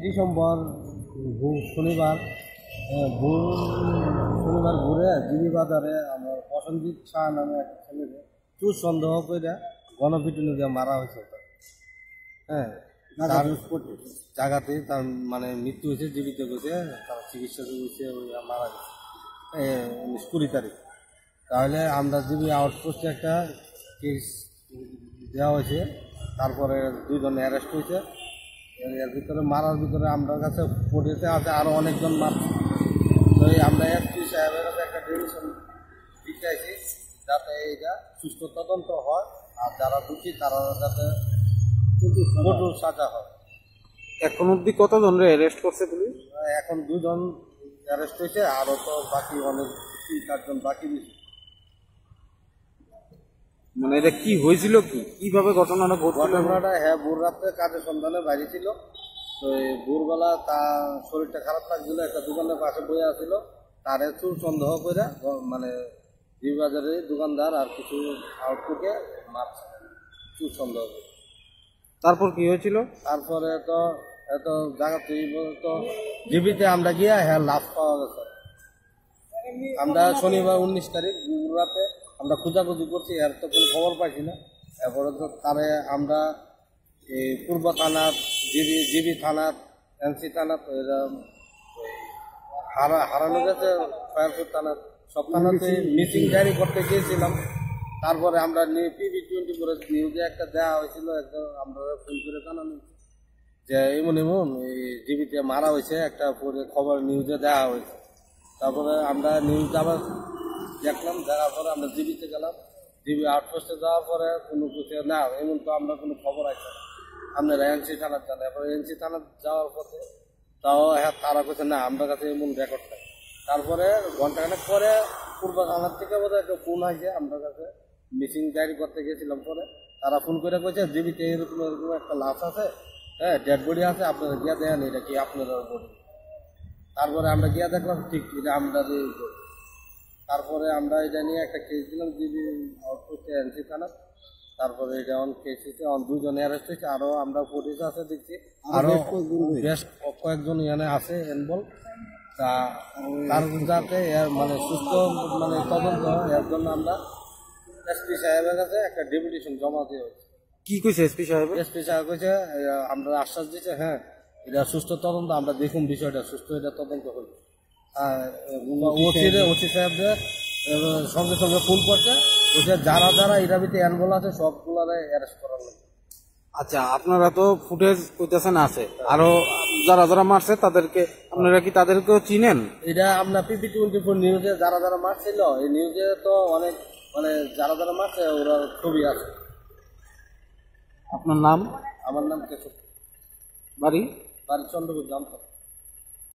December শনিবার শনিবার ঘুরে জিবি বাজারে আমার প্রসেনজিৎ শাহ নামে একটা ছেলেকে চুর সন্দেহ করে গণপিটুনি দিয়ে মারা হয়েছে। হ্যাঁ, তার জায়গাতে তার মানে মৃত্যু হয়েছে, জীবিত হয়েছে, তার চিকিৎসা হয়েছে, মারা গেছে 19-20 তারিখ। তাহলে আমরা জিবি আউটপোস্টে একটা কেস দেওয়া হয়েছে, তারপরে 2 জন অ্যারেস্ট হয়েছে। এর ভিতরে মারার ভিতরে আমার কাছে পড়েতে আছে আরও অনেকজন মারছে। তো আমরা এসপি সাহেবের কাছে একটা ডিভিশন দিতে চাইছি যাতে এইটা সুস্থ তদন্ত হয়, আর যারা দোষী তারা যাতে কঠোর সাজা হয়। এখন অব্দি কতজনরে অ্যারেস্ট করছে পুলিশ? এখন 2 জন অ্যারেস্ট হয়েছে, আরও তো বাকি অনেক 3-4 জন বাকি দিয়েছে। মানে এটা কি হয়েছিল, কিভাবে ঘটনাটা ঘটছিল? ঘটনাটা হ্যাঁ, ভোর রাত্রে কাজের সন্ধানে বাইরে ছিল। তো এই ভোরবেলা তার শরীরটা খারাপ থাকছিল, একটা দোকানের পাশে বয়ে আসছিল, তারে চুর সন্দেহ করে মানে জিবি বাজারে দোকানদার আর কিছু আউটপুটে মারছে চুর সন্দেহ করে। তারপর কি হয়েছিল? তারপরে তো এত জায়গাতে তো জিবিতে আমরা গিয়ে হ্যাঁ লাভ পাওয়া গেছে। আমরা শনিবার 19 তারিখ রাতে আমরা খোঁজাখুঁজি করছি, এর তো কোনো খবর পাইছি না। এরপরে তো তারে আমরা এই পূর্ব থানার জিবি থানার এনসি থানার হারানো গেছে, ফায়ারপুর থানার সব থানাতে মিসিং ডায়েরি করতে গিয়েছিলাম। তারপরে আমরা PB24 নিউজে একটা দেওয়া হয়েছিল, একদম আমরা ফোন করে জানানো যে এমন এই জিবিতে মারা হয়েছে, একটা পরে খবর নিউজে দেওয়া হয়েছে। তারপরে আমরা নিউজ আবার দেখলাম, দেখার পরে আমরা জিবিতে গেলাম। জিবি আউটপোস্টে যাওয়ার পরে কোনো কিছু না, এমন তো আমরা কোনো খবর আছে না, আপনারা এনসি থানার জানা। এরপরে এনসি থানার যাওয়ার পথে তাও হ্যাঁ তারা কাছে না, আমরা কাছে এমন রেকর্ড থাকে। তারপরে ঘন্টাখানেক পরে পূর্ব থানার থেকে বোধহয় একটা ফোন হয়েছে আমরা কাছে, মিসিং ডায়েরি করতে গিয়েছিলাম। পরে তারা ফোন করে কইছে জিবিতে এরকম এরকম একটা লাশ আছে, হ্যাঁ ডেড বডি আছে, আপনারা গিয়া দেন এটা কি আপনারা বডি। তারপরে আমরা গিয়া দেখলাম ঠিক এটা আমরা। তারপরে আমরা এটা নিয়ে একটা কেস দিলাম জিবি আউটপোস্টে এনসি থানা। তারপরে এটা অন কেস হয়েছে, 2 জন অ্যারেস্ট হয়েছে, আরও আমরা পুলিশ আছে দেখছি, আরও বেশ কয়েকজন এখানে আছে এনভলভ। তা তার যাতে মানে সুস্থ মানে তদন্ত হয়, এর জন্য আমরা এসপি সাহেবের কাছে একটা ডেপুটেশন জমা দিয়ে হয়েছে। কি কইছে এসপি সাহেব? এসপি সাহেব কইছে আমরা আশ্বাস দিচ্ছে হ্যাঁ এটা সুস্থ তদন্ত, আমরা দেখুন বিষয়টা সুস্থ এটা তদন্ত হইল। ওসি সাহেবদের সঙ্গে সঙ্গে ফোন করছে, বলছে যারা যারা এটার ভিতরে অ্যানভল আছে সবগুলারে অ্যারেস্ট করার লাগে। আচ্ছা, আপনারা তো ফুটেজ কইতেছেন আছে, আরো যারা যারা মারছে তাদেরকে আপনারা কি তাদেরকেও চিনেন? এটা আপনার PB24 নিউজে যারা যারা মারছিল, এই নিউজে তো অনেক মানে যারা যারা মারছে ওরা ছবি আছে। আপনার নাম? আমার নাম কেশব, বাড়ি? বাড়ি চন্দ্রপুর, জামতলা।